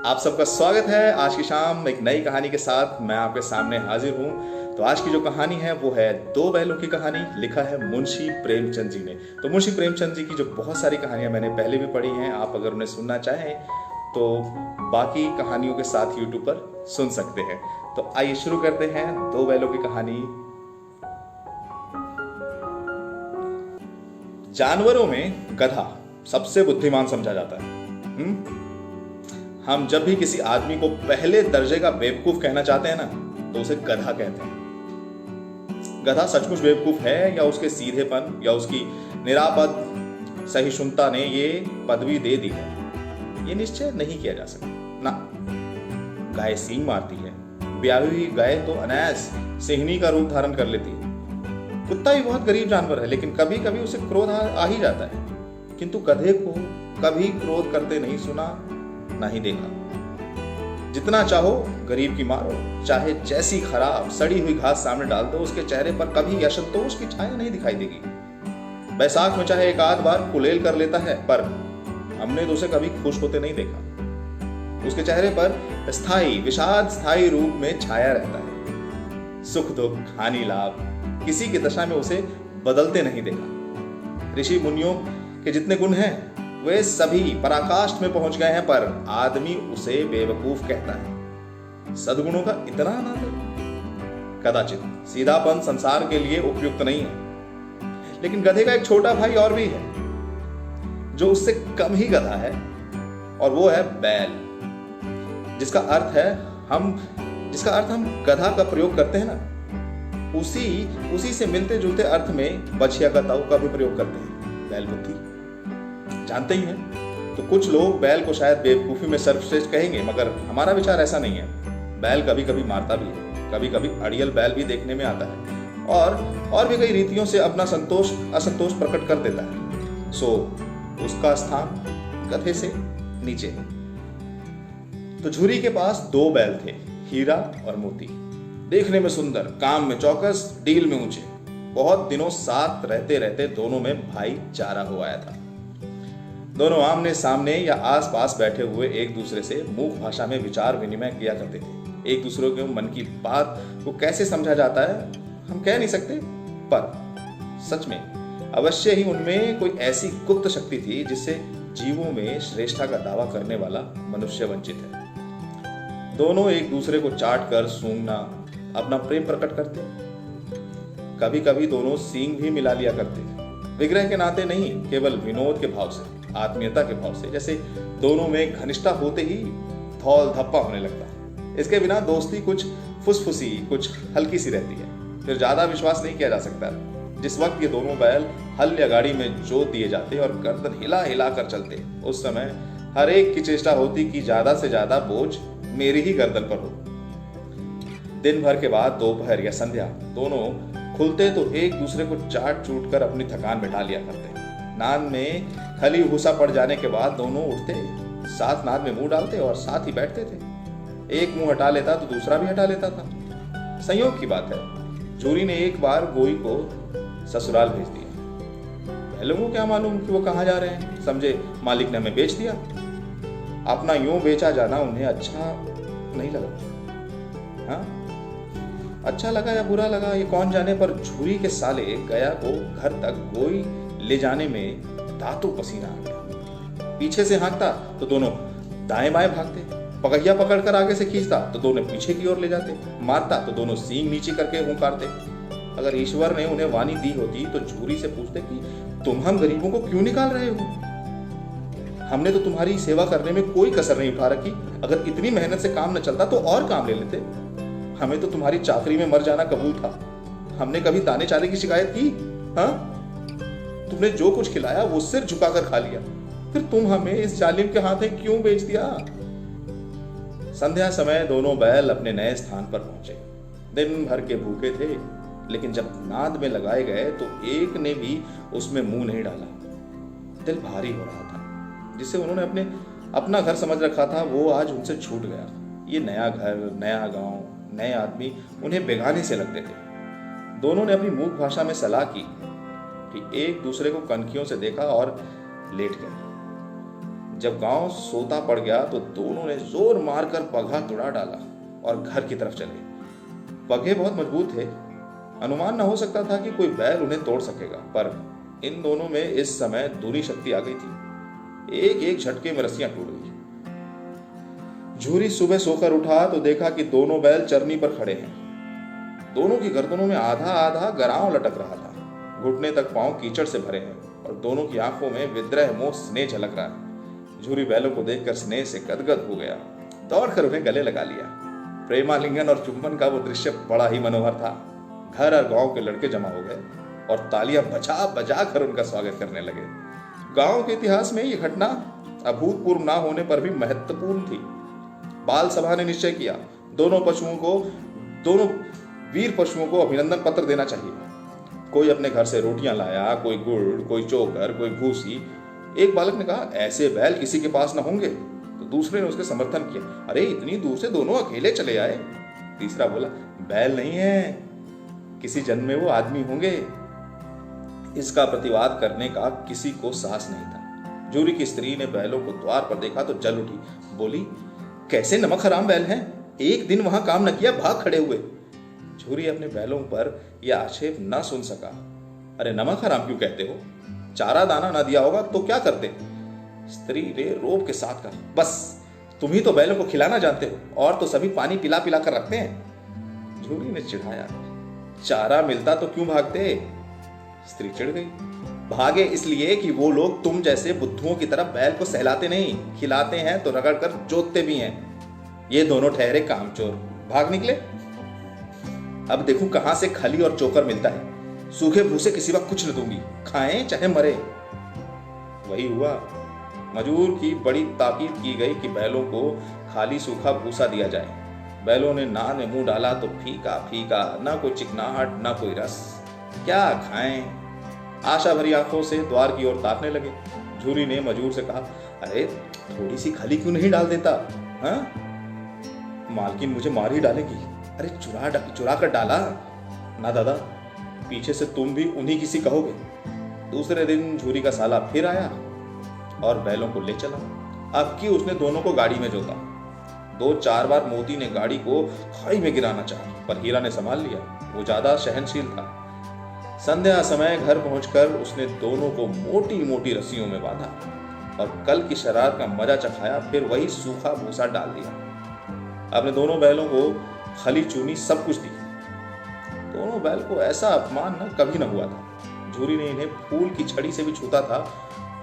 आप सबका स्वागत है। आज की शाम एक नई कहानी के साथ मैं आपके सामने हाजिर हूँ। तो आज की जो कहानी है वो है दो बैलों की कहानी। लिखा है मुंशी प्रेमचंद जी ने। तो मुंशी प्रेमचंद जी की जो बहुत सारी कहानियां मैंने पहले भी पढ़ी हैं, आप अगर उन्हें सुनना चाहें तो बाकी कहानियों के साथ यूट्यूब पर सुन सकते हैं। तो आइए शुरू करते हैं दो बैलों की कहानी। जानवरों में गधा सबसे बुद्धिमान समझा जाता है। हम जब भी किसी आदमी को पहले दर्जे का बेवकूफ कहना चाहते हैं ना, तो उसे गधा कहते हैं। गधा सचमुच बेवकूफ है या उसके सीधेपन या उसकी निरापद सहिष्णुता ने ये पदवी दे दी है, ये निश्चय नहीं किया जा सकता ना। गाय सींग मारती है, ब्याही हुई गाय तो अनायास सिंहनी का रूप धारण कर लेती है। कुत्ता भी बहुत गरीब जानवर है, लेकिन कभी कभी उसे क्रोध आ ही जाता है। किंतु गधे को कभी क्रोध करते नहीं सुना, ना ही देखा। जितना चाहो गरीब की मारो, चाहे जैसी खराब सड़ी हुई घास सामने डाल दो, उसके चेहरे पर कभी असंतोष की छाया नहीं दिखाई देगी। बैसाख में चाहे एक आध बार कुलेल कर लेता है, पर हमने तो उसे कभी खुश होते नहीं देखा। उसके चेहरे पर स्थायी विषाद स्थायी रूप में छाया रहता है। सुख दुख हानि लाभ किसी की दशा में उसे बदलते नहीं देखा। ऋषि मुनियों के जितने गुण हैं वे सभी पराकाष्ठ में पहुंच गए हैं, पर आदमी उसे बेवकूफ कहता है। सद्गुणों का इतना अनादर कदाचित सीधापन संसार के लिए उपयुक्त नहीं है। लेकिन गधे का एक छोटा भाई और भी है जो उससे कम ही गधा है, और वो है बैल। जिसका अर्थ हम गधा का प्रयोग करते हैं ना, उसी से मिलते जुलते अर्थ में बछिया गताऊ का भी प्रयोग करते हैं। बैल बुद्धि जानते ही हैं। तो कुछ लोग बैल को शायद बेवकूफी में सर्वश्रेष्ठ कहेंगे, मगर हमारा विचार ऐसा नहीं है। बैल कभी कभी मारता भी है, कभी कभी अड़ियल बैल भी देखने में आता है, और भी कई रीतियों से अपना असंतोष प्रकट कर देता है। सो उसका स्थान गधे से नीचे है। तो झुरी के पास दो बैल थे, हीरा और मोती। देखने में सुंदर, काम में चौकस, डील में ऊंचे। बहुत दिनों साथ रहते रहते दोनों में भाईचारा हो आया था। दोनों आमने सामने या आस पास बैठे हुए एक दूसरे से मूक भाषा में विचार विनिमय किया करते थे। एक दूसरे के मन की बात को कैसे समझा जाता है हम कह नहीं सकते, पर सच में अवश्य ही उनमें कोई ऐसी गुप्त शक्ति थी जिससे जीवों में श्रेष्ठता का दावा करने वाला मनुष्य वंचित है। दोनों एक दूसरे को चाट कर सूंघना अपना प्रेम प्रकट करते। कभी कभी दोनों सींग भी मिला लिया करते, विग्रह के नाते नहीं, केवल विनोद के भाव से, आत्मीयता के भाव से। जैसे दोनों में घनिष्ठता होते ही धौल धप्पा होने लगता। इसके बिना दोस्ती कुछ फुसफुसी, कुछ हल्की सी रहती है, फिर ज्यादा विश्वास नहीं किया जा सकता। जिस वक्त ये दोनों बैल हल या गाड़ी में जोत दिए जाते और गर्दन हिला हिला कर चलते, उस समय हर एक की चेष्टा होती कि ज्यादा से ज्यादा बोझ मेरी ही गर्दन पर हो। दिन भर के बाद दोपहर या संध्या दोनों खुलते तो एक दूसरे को चाट चूट कर अपनी थकान मिटा लिया करते। नाद में खली भूसा पड़ जाने के बाद दोनों उठते, साथ नाद में मुंह डालते और साथ ही बैठते थे। एक मुंह हटा लेता तो दूसरा भी हटा लेता था। संयोग की बात है, झूरी ने एक बार गोई को ससुराल भेज दिया। बैलों को क्या मालूम कि वो कहाँ जा रहे हैं, समझे मालिक ने हमें बेच दिया। अपना यूं बेचा जाना उन्हें अच्छा नहीं लगा। हाँ, अच्छा लगा या बुरा लगा ये कौन जाने, पर झूरी के साले गया को घर तक गोई ले जाने में दांतों पसीना आ गया। पीछे से हाँकता तो दोनों दाएं बाएं भागते, पगहिया पकड़कर आगे से खींचता तो दोनों पीछे की ओर ले जाते, मारता तो दोनों सींग नीचे करके हुंकारते। अगर ईश्वर ने उन्हें वाणी दी होती तो झूरी से पूछते कि तुम हम गरीबों को क्यों निकाल रहे हो? हमने तो तुम्हारी सेवा करने में कोई कसर नहीं उठा रखी। अगर इतनी मेहनत से काम न चलता तो और काम ले लेते। हमें तो तुम्हारी चाकरी में मर जाना कबूल था। हमने कभी दाने चारे की शिकायत की? हाँ, तुमने जो कुछ खिलाया वो सिर झुकाकर खा लिया, फिर तुम हमें इस जालिम के हाथ क्यों बेच दिया? संध्या समय दोनों बैल अपने नए स्थान पर पहुंचे। दिन भर के भूखे थे, लेकिन जब नाद में लगाए गए तो एक ने भी उसमें मुंह नहीं डाला। दिल भारी हो रहा था। जिसे उन्होंने अपना घर समझ रखा था वो आज उनसे छूट गया। ये नया घर, नया गांव, नए आदमी उन्हें बेगाने से लगते थे। दोनों ने अपनी मूक भाषा में सलाह की कि एक दूसरे को कनखियों से देखा और लेट गए। जब गांव सोता पड़ गया तो दोनों ने जोर मारकर पगहा तुड़ा डाला और घर की तरफ चले। पगहे बहुत मजबूत थे, अनुमान न हो सकता था कि कोई बैल उन्हें तोड़ सकेगा, पर इन दोनों में इस समय दूरी शक्ति आ गई थी। एक एक झटके में रस्सियां टूट गई। झूरी सुबह सोकर उठा तो देखा कि दोनों बैल चरनी पर खड़े हैं। दोनों की गर्दनों में आधा आधा गराव लटक रहा था, घुटने तक पांव कीचड़ से भरे हैं और दोनों की आंखों में विद्रह मोह स्नेह झलक रहा है। झूरी बैलों को देखकर स्नेह से गदगद हो गया, दौड़कर उन्हें गले लगा लिया। प्रेमालिंगन और चुंबन का वो दृश्य बड़ा ही मनोहर था। घर और गांव के लड़के जमा हो गए और तालियां बजा बजा कर उनका स्वागत करने लगे। गांव के इतिहास में यह घटना अभूतपूर्व ना होने पर भी महत्वपूर्ण थी। बाल सभा ने निश्चय किया दोनों वीर पशुओं को अभिनंदन पत्र देना चाहिए। कोई अपने घर से रोटियां लाया, कोई गुड़, कोई चोकर, कोई भूसी। एक बालक ने कहा, ऐसे बैल किसी के पास ना होंगे। तो दूसरे ने उसके समर्थन किया, अरे इतनी दूर से दोनों अकेले चले आए। तीसरा बोला, बैल नहीं है, किसी जन्म में वो आदमी होंगे। इसका प्रतिवाद करने का किसी को साहस नहीं था। झूरी की स्त्री ने बैलों को द्वार पर देखा तो जल उठी, बोली, कैसे नमक हराम बैल हैं, एक दिन वहां काम न किया भाग खड़े हुए। झूरी अपने बैलों पर यह आक्षेप न सुन सका। अरे नमक हराम क्यों कहते हो, चारा दाना न दिया होगा तो क्या करते। स्त्री ने रोब के साथ कहा, बस तुम ही तो बैलों को खिलाना जानते हो, और तो सभी पानी पिला पिला कर रखते हैं। झूरी ने चिढ़ाया, चारा मिलता तो क्यों भागते। स्त्री चिढ़ गई, भागे इसलिए कि वो लोग तुम जैसे बुद्धुओं की तरह बैल को सहलाते नहीं, खिलाते हैं तो रगड़ कर जोतते भी हैं। ये दोनों ठहरे कामचोर, भाग निकले। अब देखूं कहां से खली और चोकर मिलता है, सूखे भूसे किसी वक्त कुछ न दूंगी, खाएं चाहे मरे। वही हुआ। मजूर की बड़ी ताकीद की गई कि बैलों को खाली सूखा भूसा दिया जाए। बैलों ने नान में मुंह डाला तो फीका फीका, ना कोई चिकनाहट ना कोई रस, क्या खाएं। आशा भरी आंखों से द्वार की ओर ताकने लगे। झूरी ने मजूर से कहा, अरे थोड़ी सी खली क्यों नहीं डाल देता। हाँ, मालकिन मुझे मार ही डालेगी। अरे चुरा कर डाला ना दादा, पीछे से तुम भी उन्हीं किसी कहोगे। दूसरे दिन झूरी का साला फिर आया और बैलों को ले चला। अब की उसने दोनों को गाड़ी में जोता। 2-4 बार मोती ने गाड़ी को खाई में गिराना चाहा, पर हीरा ने संभाल लिया, वो ज्यादा सहनशील था। संध्या समय घर पहुंचकर उसने दोनों को मोटी मोटी रस्सियों में बांधा और कल की शरारत का मजा चखाया, फिर वही सूखा भूसा डाल दिया। अपने दोनों बैलों को खली चूनी सब कुछ दी। दोनों बैल को ऐसा अपमान न कभी न हुआ था। झूरी ने इन्हें फूल की छड़ी से भी छूता था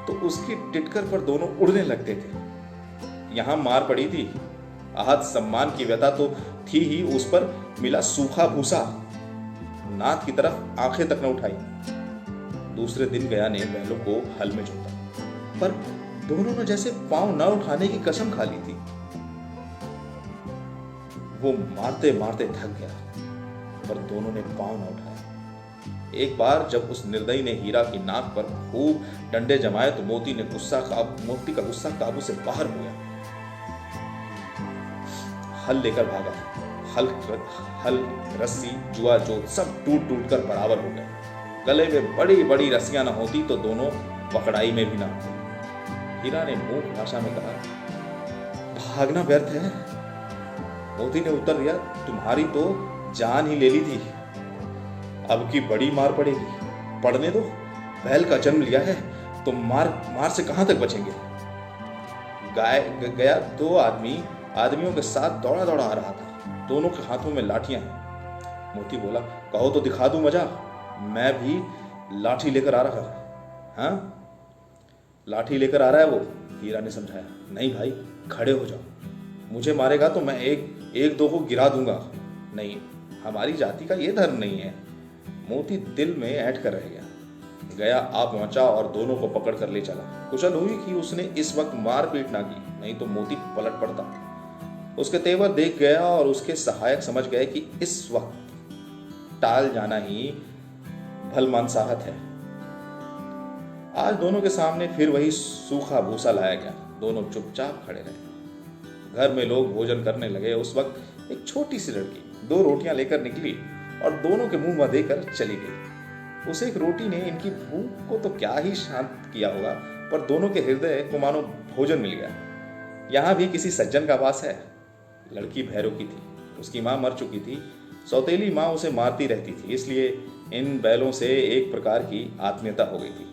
तो उसकी टिटकर पर दोनों उड़ने लगते थे। यहां मार पड़ी थी, आहत सम्मान की व्यथा तो थी ही, उस पर मिला सूखा भूसा। नाथ की तरफ आंखें तक न उठाई। दूसरे दिन गया ने बैलों को हल में जोता, पर दोनों ने जैसे पांव न उठाने की कसम खा ली थी। वो मारते मारते थक गया, पर दोनों ने पांव न उठाया। एक बार जब उस निर्दयी ने हीरा की नाक पर खूब डंडे जमाए तो मोती का गुस्सा काबू से बाहर हो गया। हल लेकर भागा। हल, रस्सी, जुआ जोत सब टूट टूट कर बराबर हो गए। गले में बड़ी बड़ी रस्सियां न होती तो दोनों पकड़ाई में भी ना आते। हीरा ने मूक भाषा में कहा, भागना व्यर्थ है। मोती ने उत्तर दिया, तुम्हारी तो जान ही ले ली थी, अब की बड़ी मार पड़ेगी। पड़ने दो, बैल का जन्म लिया है तो मार से कहां तक बचेंगे। गया 2 आदमियों के साथ दौड़ा दौड़ा आ रहा था। दोनों के हाथों में लाठियां हैं। मोती बोला, कहो तो दिखा दूं मजा, मैं भी लाठी लेकर आ रहा है। हाँ, लाठी लेकर आ रहा है वो। हीरा ने समझाया, नहीं भाई, खड़े हो जाओ, मुझे मारेगा तो मैं एक दो को गिरा दूंगा। नहीं, हमारी जाति का ये धर्म नहीं है। मोती दिल में ऐंठ कर रह गया आ पहुंचा और दोनों को पकड़ कर ले चला। कुशल हुई कि उसने इस वक्त मारपीट ना की, नहीं तो मोती पलट पड़ता। उसके तेवर देख गया और उसके सहायक समझ गए कि इस वक्त टाल जाना ही भलमनसाहत है। आज दोनों के सामने फिर वही सूखा भूसा लाया गया। दोनों चुपचाप खड़े रहे। घर में लोग भोजन करने लगे। उस वक्त एक छोटी सी लड़की 2 रोटियां लेकर निकली और दोनों के मुंह में देकर चली गई। उस एक रोटी ने इनकी भूख को तो क्या ही शांत किया होगा, पर दोनों के हृदय को मानो भोजन मिल गया। यहाँ भी किसी सज्जन का वास है। लड़की भैरव की थी, उसकी माँ मर चुकी थी। सौतेली माँ उसे मारती रहती थी, इसलिए इन बैलों से एक प्रकार की आत्मीयता हो गई थी।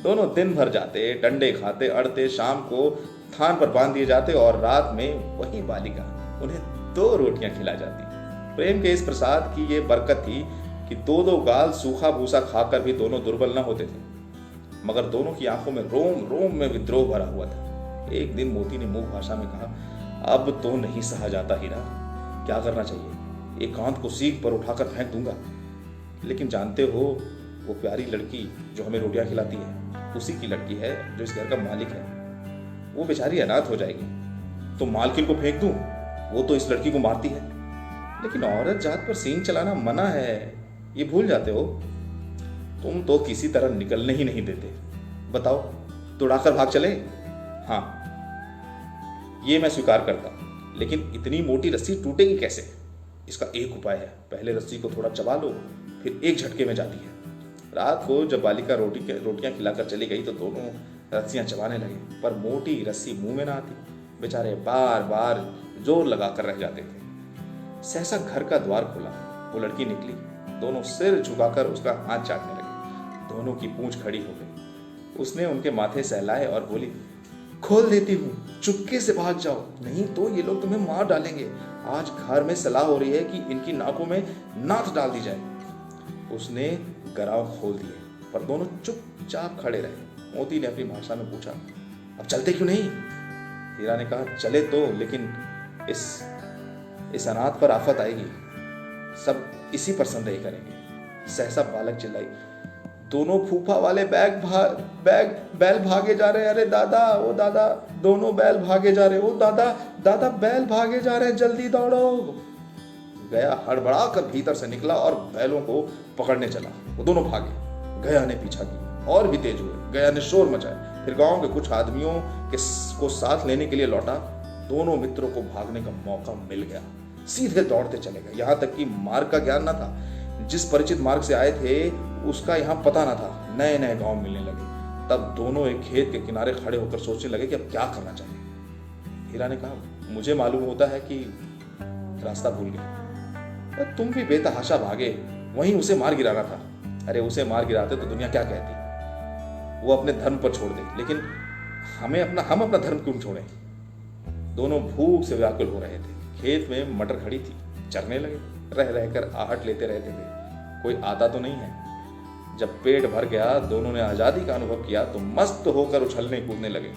दोनों दिन भर जाते, डंडे खाते, अड़ते, शाम को थान पर बांध दिए जाते और रात में वही बालिका उन्हें 2 रोटियां खिला जाती। प्रेम के इस प्रसाद की ये बरकत थी कि 2-2 गाल सूखा भूसा खाकर भी दोनों दुर्बल न होते थे, मगर दोनों की आंखों में रोम रोम में विद्रोह भरा हुआ था। एक दिन मोती ने मूक भाषा में कहा, अब तो नहीं सहा जाता हीरा, क्या करना चाहिए? एकांत को सीख पर उठाकर फेंक दूंगा, लेकिन जानते हो वो प्यारी लड़की जो हमें रोटियां खिलाती है उसी की लड़की है जो इस घर का मालिक है। वो बेचारी अनाथ हो जाएगी तो मालकिन को फेंक दूं? वो तो इस लड़की को मारती है। लेकिन औरत जात पर सींग चलाना मना है, ये भूल जाते हो। तुम तो किसी तरह निकलने ही नहीं देते। बताओ, तोड़ाकर भाग चले? हाँ, ये मैं स्वीकार करता, लेकिन इतनी मोटी रस्सी टूटेगी कैसे? इसका एक उपाय है, पहले रस्सी को थोड़ा चबा लो, फिर एक झटके में जाती है। रात को जब बालिका रोटियां खिलाकर चली गई तो दोनों रस्सियां चबाने लगे, पर मोटी रस्सी मुंह में ना आती। बेचारे बार बार जोर लगाकर रह जाते थे। सहसा घर का द्वार खुला, वो लड़की निकली। दोनों सिर झुकाकर उसका हाथ चाटने लगे। दोनों की पूंछ खड़ी हो गई। उसने उनके माथे सहलाए और बोली, खोल देती हूँ, चुपके से भाग जाओ, नहीं तो ये लोग तुम्हें मार डालेंगे। आज घर में सलाह हो रही है कि इनकी नाकों में नाथ डाल दी जाए। उसने गराव खोल दिए, पर दोनों चुपचाप खड़े रहे। मोती ने अपनी भाषा में पूछा, अब चलते क्यों नहीं? हीरा ने कहा, चले तो, लेकिन इस अनाथ पर आफत आएगी, सब इसी पर संदेह करेंगे। सहसा बालक चिल्लाई, दोनों फूफा वाले बैल भागे जा रहे हैं। अरे दादा, ओ दादा, दोनों बैल भागे जा रहे हैं। ओ दादा, दादा, बैल भागे जा रहे हैं, जल्दी दौड़ो। गया हड़बड़ा कर भीतर से निकला और बैलों को पकड़ने चला। वो दोनों भागे। गया ने पीछा किया और भी तेज हुए। गया ने शोर मचाया, फिर गांव के कुछ आदमियों को साथ लेने के लिए लौटा। दोनों मित्रों को भागने का मौका मिल गया, सीधे दौड़ते चले गए। यहां तक कि मार्ग का ज्ञान न था। जिस परिचित मार्ग से आए थे उसका यहां पता न था। नए नए गांव मिलने लगे। तब दोनों एक खेत के किनारे खड़े होकर सोचने लगे कि अब क्या करना चाहिए। हीरा ने कहा, मुझे मालूम होता है कि रास्ता भूल गए। तुम भी बेतहाशा भागे, वहीं उसे मार गिराना था। अरे उसे मार गिराते तो दुनिया क्या कहती? वो अपने धर्म पर छोड़ दे, लेकिन हम अपना धर्म क्यों छोड़ें? दोनों भूख से व्याकुल हो रहे थे। खेत में मटर खड़ी थी, चरने लगे। रह रहकर आहट लेते रहते थे, कोई आता तो नहीं है। जब पेट भर गया, दोनों ने आजादी का अनुभव किया तो मस्त होकर उछलने कूदने लगे।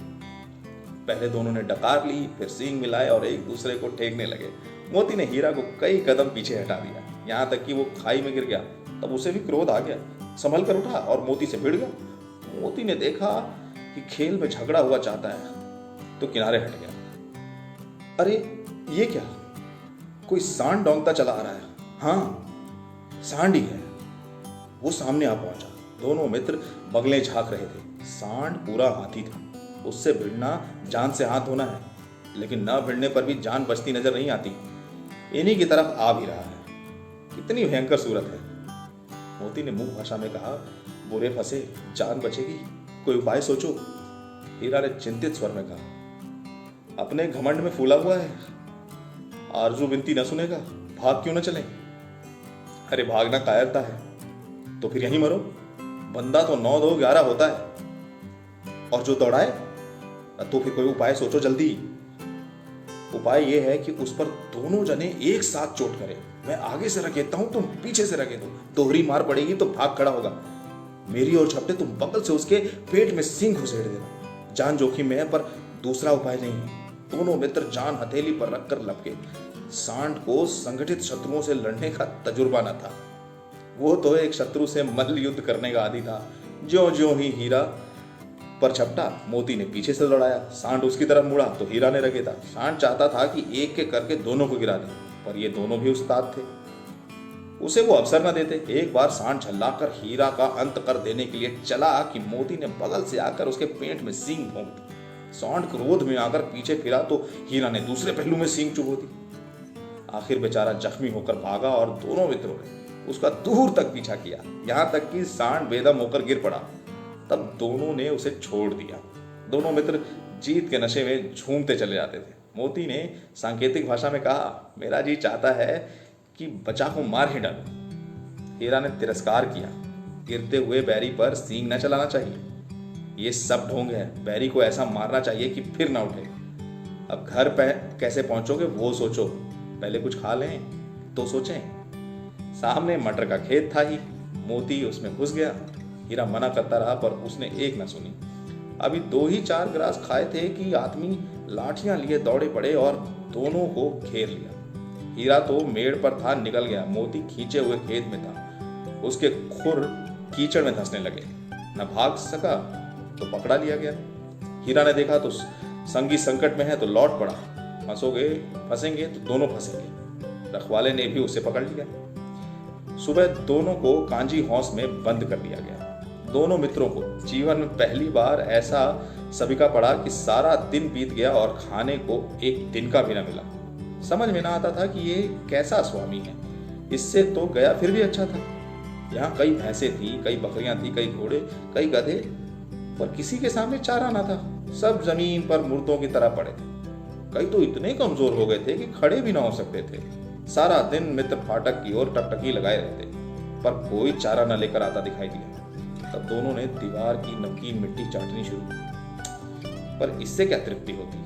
पहले दोनों ने डकार ली, फिर सींग मिलाए और एक दूसरे को ठेकने लगे। मोती ने हीरा को कई कदम पीछे हटा दिया, यहाँ तक कि वो खाई में गिर गया। तब उसे भी क्रोध आ गया, संभल कर उठा और मोती से भिड़ गया। मोती ने देखा कि खेल में झगड़ा हुआ चाहता है तो किनारे हट गया। अरे ये क्या, कोई सांड डोंगता चला आ रहा है। हाँ, सांड ही है। वो सामने आ पहुंचा। दोनों मित्र बगले झांक रहे थे। सांड पूरा हाथी था। उससे भिड़ना जान से हाथ धोना है, लेकिन न भिड़ने पर भी जान बचती नजर नहीं आती। इन्हीं की तरफ आ भी रहा है। कितनी भयंकर सूरत है। मोती ने मुंह भाषा में कहा, बुरे फंसे, जान बचेगी, कोई उपाय सोचो। हीरा ने चिंतित स्वर में कहा, अपने घमंड में फूला हुआ है, आरजू विनती न सुनेगा, भाग क्यों न चले? अरे भागना कायरता है तो फिर यहीं मरो। बंदा तो 9-2-11 होता है, और जो दौड़ाए तो फिर कोई उपाय सोचो जल्दी। उपाय यह है कि उस पर दोनों जने एक साथ चोट करें। मैं आगे से रखेता हूं, तुम पीछे से रखे दो। दोहरी मार पड़ेगी तो भाग खड़ा होगा। मेरी ओर झपटे, तुम बगल से उसके पेट में सींग घुसेड़ देना। जान जोखिम में है, पर दूसरा उपाय नहीं है। दोनों मित्र जान हथेली पर रखकर लपके। सांड को संगठित शत्रुओं से लड़ने का तजुर्बा न था। वो तो एक शत्रु से मल्ल युद्ध करने का आदी था। ज्यों ज्यों ही हीरा पर झपटा, मोती ने पीछे से लड़ाया। सांड उसकी तरफ मुड़ा तो हीरा ने रगेदा। सांड चाहता था कि एक के करके दोनों को गिरा दे, पर ये दोनों भी उस्ताद थे, उसे वो अवसर न देते। एक बार सांड झल्लाकर हीरा का अंत कर देने के लिए चला कि मोती ने बगल से आकर उसके पेट में सींग भोंक दी। सांड क्रोध में आकर पीछे फिरा तो हीरा ने दूसरे पहलू में सींग चुभो दी। आखिर बेचारा जख्मी होकर भागा और दोनों मित्रों ने उसका दूर तक पीछा किया, यहां तक कि सांड बेदम होकर गिर पड़ा। तब दोनों ने उसे छोड़ दिया। दोनों मित्र जीत के नशे में झूमते चले जाते थे। मोती ने सांकेतिक भाषा में कहा, मेरा जी चाहता है कि बच्चा को मार ही डालूं। हीरा ने तिरस्कार किया, गिरते हुए बैरी पर सींग न चलाना चाहिए, ये सब ढोंग है। बैरी को ऐसा मारना चाहिए कि फिर ना उठे। अब घर पे कैसे पहुंचोगे वो सोचो, पहले कुछ खा लें तो सोचें। सामने मटर का खेत था ही, मोती उसमें घुस गया। हीरा मना करता रहा पर उसने एक न सुनी। अभी 2 ही 4 ग्रास खाए थे कि आदमी लाठियां लिए दौड़े पड़े और दोनों को घेर लिया। हीरा तो मेड़ पर था, निकल गया। मोती खींचे हुए खेत में था, उसके खुर कीचड़ में धंसने लगे। न भाग सका तो पकड़ा लिया गया। हीरा ने देखा तो संगी संकट में है तो लौट पड़ा, फंसेंगे तो दोनों फंसेंगे। रखवाले ने भी उसे पकड़ लिया। सुबह दोनों को कांजी हाउस में बंद कर दिया गया। दोनों मित्रों को जीवन में पहली बार ऐसा सबिका पड़ा कि सारा दिन बीत गया और खाने को एक दिन का भी न मिला। समझ में ना आता था कि ये कैसा स्वामी है, इससे तो गया फिर भी अच्छा था। यहाँ कई भैंसें थी, कई बकरियां थी, कई घोड़े, कई गधे, पर किसी के सामने चारा ना था। सब जमीन पर मुर्दों की तरह पड़े थे। कई तो इतने कमजोर हो गए थे कि खड़े भी ना हो सकते थे। सारा दिन मित्र फाटक की ओर टकटकी लगाए रहते, पर कोई चारा न लेकर आता दिखाई दिया। तब दोनों ने दीवार की नमकीन मिट्टी चाटनी शुरू की, पर इससे क्या तृप्ति होती।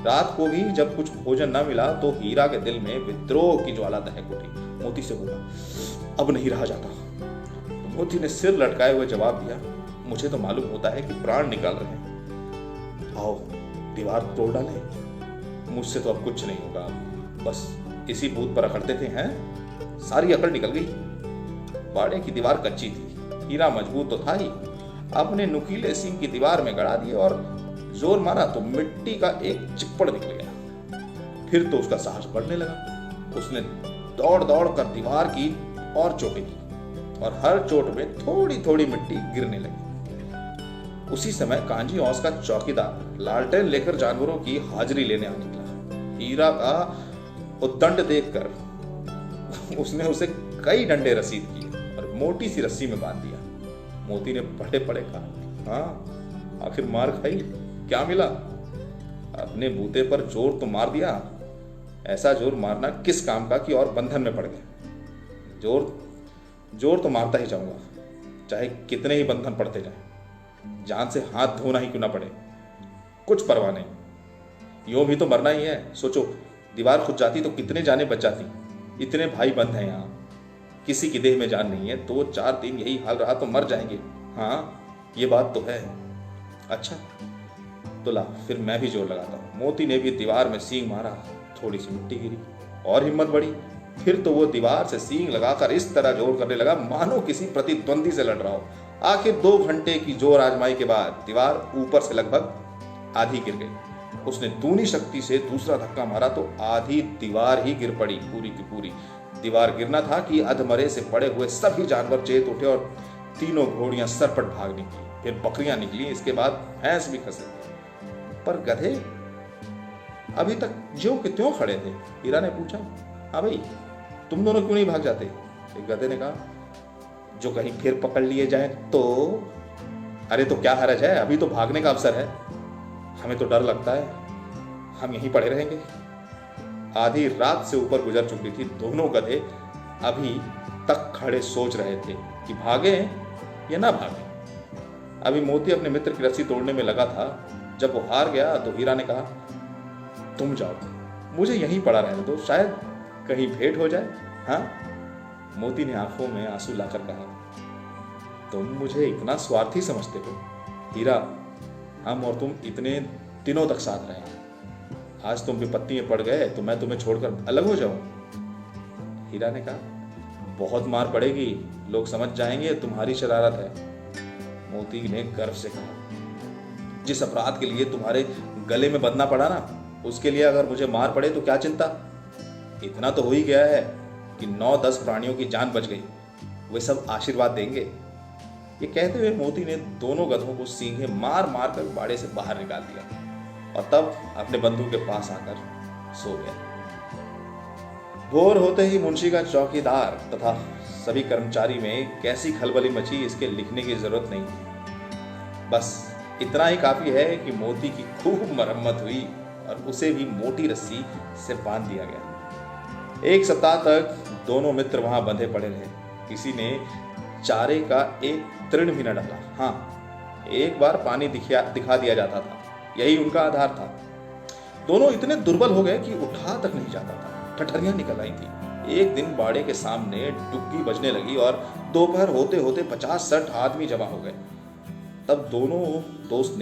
रात को भी जब कुछ भोजन न मिला तो हीरा के दिल में विद्रोह की ज्वाला दहक उठी। मोती से बोला, अब नहीं रहा जाता। तो मोती ने सिर लटकाए हुए जवाब दिया, मुझे तो मालूम होता है कि प्राण निकाल रहे हैं। आओ दीवार तोड़ डालें। मुझसे तो अब कुछ नहीं होगा, बस इसी बूथ पर अकड़ते थे हैं, सारी अकड़ निकल गई। बाड़े की दीवार कच्ची थी, हीरा मजबूत तो था ही। अपने नुकीले सींग की दीवार में गड़ा दिए और जोर मारा तो मिट्टी का एक चिप्पड़ निकल गया। फिर तो उसका साहस बढ़ने लगा। उसने दौड़ दौड़ कर दीवार की और चोटें की और हर चोट में थोड़ी थोड़ी मिट्टी गिरने लगी। उसी समय कांजी हाउस का चौकीदार लालटेन लेकर जानवरों की हाजिरी लेने आ निकला। हीरा का उद्दंड देखकर उसने उसे कई डंडे रसीद किए और मोटी सी रस्सी में बांध दिया। मोती ने पड़े पड़े कहा, हाँ आखिर मार खाई, क्या मिला? अपने बूते पर जोर तो मार दिया, ऐसा जोर मारना किस काम का कि और बंधन में पड़ गए। जोर तो मारता ही जाऊंगा, चाहे कितने ही बंधन पड़ते जाए, जान से हाथ धोना ही क्यों ना पड़े, कुछ परवाह नहीं। यूं भी तो मरना ही है। सोचो, दीवार खुद जाती तो कितने जाने बच जाती। इतने भाई बंद हैं यहाँ, किसी की देह में जान नहीं है। 2-4 दिन यही हाल रहा तो मर जाएंगे। हाँ ये बात तो है। अच्छा तो ला, फिर मैं भी जोर लगाता हूँ। मोती ने भी दीवार में सींग मारा, थोड़ी सी मिट्टी गिरी और हिम्मत बढ़ी। फिर तो वो दीवार से सींग लगाकर इस तरह जोर करने लगा मानो किसी प्रतिद्वंदी से लड़ रहा हो। आखिर 2 घंटे की जोर आजमाई के बाद दीवार ऊपर से लगभग आधी गिर गई। उसने दूनी शक्ति से दूसरा धक्का मारा तो आधी दीवार ही गिर पड़ी, पूरी की पूरी। दीवार गिरना था कि अधमरे से पड़े हुए सभी जानवर चेत उठे और तीनों घोड़ियां सरपट भाग निकली। फिर बकरियां निकली, इसके बाद भैंस भी खसे। पर गधे अभी तक ज्यों के त्यों खड़े थे। हीरा ने पूछा, हाँ भाई तुम दोनों क्यों नहीं भाग जाते? गधे ने कहा, जो कहीं फिर पकड़ लिए जाए तो। अरे तो क्या हरज है, अभी तो भागने का अवसर है। हमें तो डर लगता है, हम यहीं पड़े रहेंगे। आधी रात से ऊपर गुजर चुकी थी। दोनों गधे अभी तक खड़े सोच रहे थे कि भागे या ना भागे। अभी मोती अपने मित्र की रस्सी तोड़ने में लगा था। जब वो हार गया तो हीरा ने कहा, तुम जाओ, मुझे यहीं पड़ा रहने दो, शायद कहीं भेंट हो जाए। हाँ? मोती ने आंखों में आंसू लाकर कहा, तुम मुझे इतना स्वार्थी समझते हो? हीरा, हम और तुम इतने दिनों तक साथ रहे, आज तुम विपत्ति में पड़ गए तो मैं तुम्हें छोड़कर अलग हो जाऊं? हीरा ने कहा, बहुत मार पड़ेगी, लोग समझ जाएंगे तुम्हारी शरारत है। मोती ने गर्व से कहा, जिस अपराध के लिए तुम्हारे गले में बंधना पड़ा ना, उसके लिए अगर मुझे मार पड़े तो क्या चिंता। इतना तो हो ही गया है कि 9-10 प्राणियों की जान बच गई, वे सब आशीर्वाद देंगे। ये कहते हुए मोती ने दोनों गधों को सींगे मार मार कर बाड़े से बाहर निकाल दिया और तब अपने बंधु के पास आकर सो गया। भोर होते ही मुंशी का चौकीदार तथा सभी कर्मचारी में कैसी खलबली मची, इसके लिखने की जरूरत नहीं। बस इतना ही काफी है कि मोती की खूब मरम्मत हुई और उसे भी मोटी रस्सी से बांध दिया गया। एक सप्ताह तक दोनों मित्र वहां बंधे पड़े रहे। किसी ने चारे का एक तृण भी न डाला। हाँ, एक बार पानी दिखा दिया जाता था, यही उनका आधार था। दोनों इतने दुर्बल हो गए कि उठा तक नहीं जाता था। ठठरियां निकल आई थी। एक दिन बाड़े के सामने डुग्गी बजने लगी और दोपहर होते होते 50-60 आदमी जमा हो गए। तब दोनों दोस्त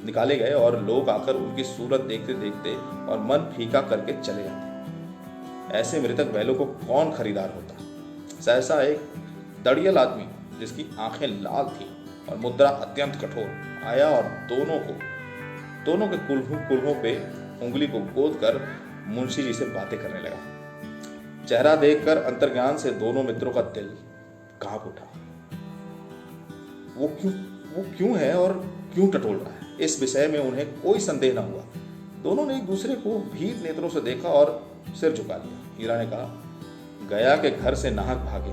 निकाले गए और लोग आकर उनकी सूरत देखते देखते और मन फीका करके चले जाते। ऐसे मृतक बैलों को कौन खरीदार होता। सहसा एक दड़ियल आदमी जिसकी आंखें लाल थी और मुद्रा अत्यंत कठोर आया और दोनों के कुल्हों पे उंगली को गोद कर मुंशी जी से बातें करने लगा। चेहरा देखकर अंतर्ज्ञान से दोनों मित्रों का दिल कांप उठा। वो क्यों है और क्यों टटोल रहा है, इस विषय में उन्हें कोई संदेह न हुआ। दोनों ने एक दूसरे को भीत नेत्रों से देखा और सिर झुका लिया। हीरा ने कहा, गया के घर से नाहक भागे,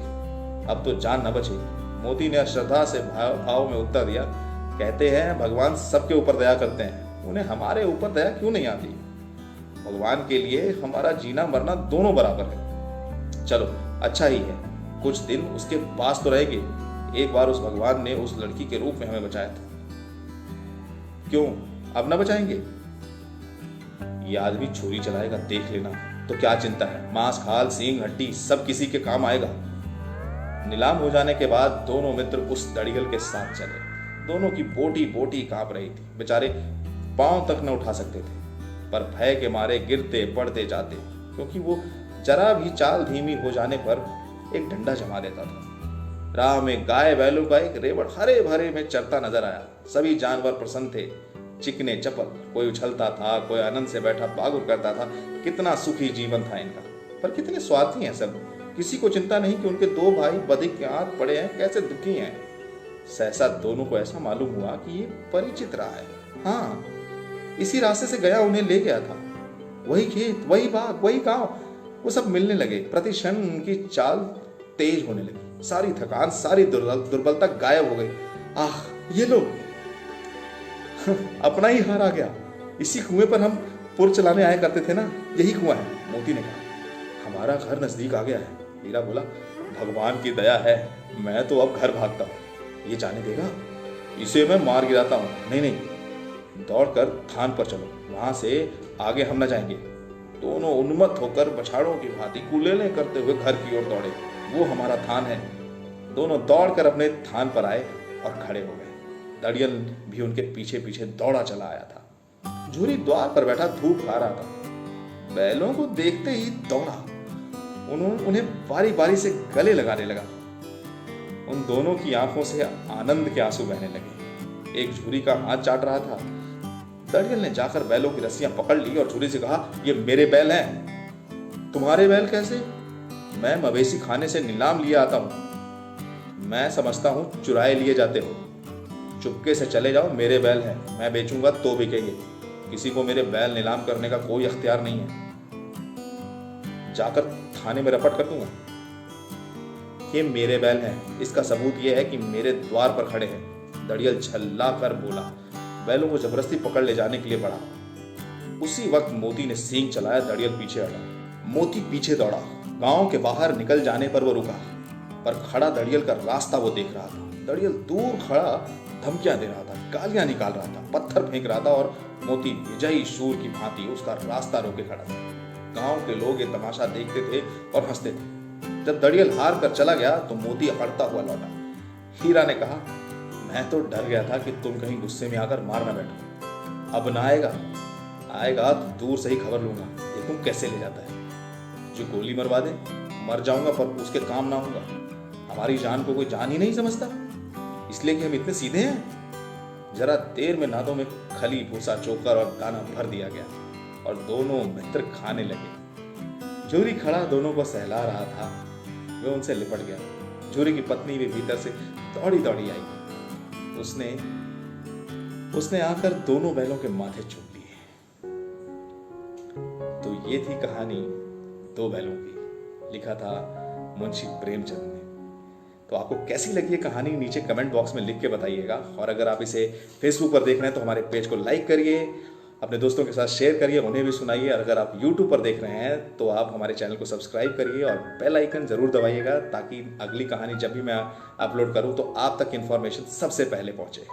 अब तो जान न बचेगी। मोती ने श्रद्धा से भाव में उत्तर दिया, कहते हैं भगवान सबके ऊपर दया करते हैं, उन्हें हमारे ऊपर दया क्यों नहीं आती। भगवान के लिए हमारा जीना मरना दोनों बराबर है। चलो अच्छा ही है, कुछ दिन उसके पास तो रहेंगे। एक बार उस भगवान ने उस लड़की के रूप में हमें बचाया था, क्यों अब न बचाएंगे। ये आदमी छुरी चलाएगा, देख लेना। तो क्या चिंता है, मांस खाल सींग हड्डी सब किसी के काम आएगा। नीलाम हो जाने के बाद दोनों मित्र उस दड़ियल के साथ चले। दोनों की बोटी बोटी कांप रही थी। बेचारे पांव तक न उठा सकते थे, पर भय के मारे गिरते पड़ते जाते, क्योंकि वो जरा भी चाल धीमी हो जाने पर एक डंडा जमा देता था। राह में गाय बैलों का एक रेवड़ हरे भरे में चरता नजर आया। सभी जानवर प्रसन्न थे, चिकने चपल, कोई उछलता था, कोई आनंद से बैठा बागुर करता था। कितना सुखी जीवन था इनका, पर कितने स्वार्थी हैं सब। किसी को चिंता नहीं कि उनके दो भाई बदकियार पड़े हैं, कैसे दुखी हैं। सहसा दोनों को ऐसा मालूम हुआ कि ये परिचित रहा है। हाँ, इसी रास्ते से गया उन्हें ले गया था। वही खेत, वही बाग, वही गांव, वो सब मिलने लगे। प्रति क्षण उनकी चाल तेज होने लगी। सारी थकान, सारी दुर्बलता गायब हो गई। आह, ये लो अपना ही हार आ गया। इसी कुएं पर हम पुर चलाने आया करते थे ना, यही कुआं है। मोती ने कहा, हमारा घर नजदीक आ गया है। हीरा बोला, भगवान की दया है, मैं तो अब घर भागता हूँ। ये जाने देगा, इसे मैं मार गिराता हूँ। नहीं नहीं, दौड़कर थान पर चलो, वहां से आगे हम न जाएंगे। दोनों उन्मत्त होकर बछाड़ों की भांति कुलेले करते हुए घर की ओर दौड़े। वो हमारा थान है। दोनों दौड़कर अपने थान पर आए और खड़े हो गए। दड़ियल भी उनके पीछे पीछे दौड़ा चला आया था। झूरी द्वार पर बैठा धूप खा रहा था। बैलों को देखते ही दौड़ा, उन्हें बारी बारी से गले लगाने लगा। उन दोनों की आंखों से आनंद के आंसू बहने लगे। एक झूरी का हाथ चाट रहा था। दड़ियल ने जाकर बैलों की रस्सियां पकड़ ली और झूरी से कहा, ये मेरे बैल हैं। तुम्हारे बैल कैसे? मैं मवेशी खाने से नीलाम लिए आता हूं। मैं समझता हूं चुराए लिए जाते हो। चुपके से चले जाओ, मेरे बैल हैं, मैं बेचूंगा तो बिकेंगे। किसी को मेरे बैल नीलाम करने का कोई अख्तियार नहीं है। जाकर थाने में रपट कर दूंगा। ये मेरे बैल हैं, इसका सबूत यह है कि मेरे द्वार पर खड़े हैं। दड़ियल झल्ला कर बोला। बैलों को जबरदस्ती पकड़ ले जाने के लिए बढ़ा। उसी वक्त मोती ने सींग चलाया। दड़ियल पीछे हटा। मोती पीछे दौड़ा। गांव के बाहर निकल जाने पर वो रुका, पर खड़ा दड़ियल का रास्ता वो देख रहा था। दड़ियल दूर खड़ा धमकियां दे रहा था, गालियां निकाल रहा था, पत्थर फेंक रहा था, और मोती विजयी शूर की भांति उसका रास्ता रोके खड़ा था। गांव के लोग ये तमाशा देखते थे और हंसते थे। जब दड़ियल हार कर चला गया तो मोती अकड़ता हुआ लौटा। हीरा ने कहा, मैं तो डर गया था कि तुम कहीं गुस्से में आकर मार ना बैठो। अब ना आएगा तो दूर से ही खबर लूंगा, देखूं कैसे ले जाता है। जो गोली मरवा दे, मर जाऊंगा पर उसके काम ना होगा। हमारी जान को कोई जान ही नहीं समझता, इसलिए कि हम इतने सीधे हैं। जरा देर में नादों में खली, भूसा, चोकर और दाना भर दिया गया और दोनों मित्र खाने लगे। झूरी खड़ा दोनों को सहला रहा था। वह उनसे लिपट गया। झूरी की पत्नी भी भीतर से दौड़ी दौड़ी आई। उसने आकर दोनों बैलों के माथे चूम लिए। तो ये थी कहानी दो बैलों की। लिखा था मुंशी प्रेमचंद ने। तो आपको कैसी लगी ये कहानी नीचे कमेंट बॉक्स में लिख के बताइएगा। और अगर आप इसे फेसबुक पर देख रहे हैं तो हमारे पेज को लाइक करिए, अपने दोस्तों के साथ शेयर करिए, उन्हें भी सुनाइए। और अगर आप यूट्यूब पर देख रहे हैं तो आप हमारे चैनल को सब्सक्राइब करिए और बेल आइकन ज़रूर दबाइएगा, ताकि अगली कहानी जब भी मैं अपलोड करूं तो आप तक इन्फॉर्मेशन सबसे पहले पहुंचे।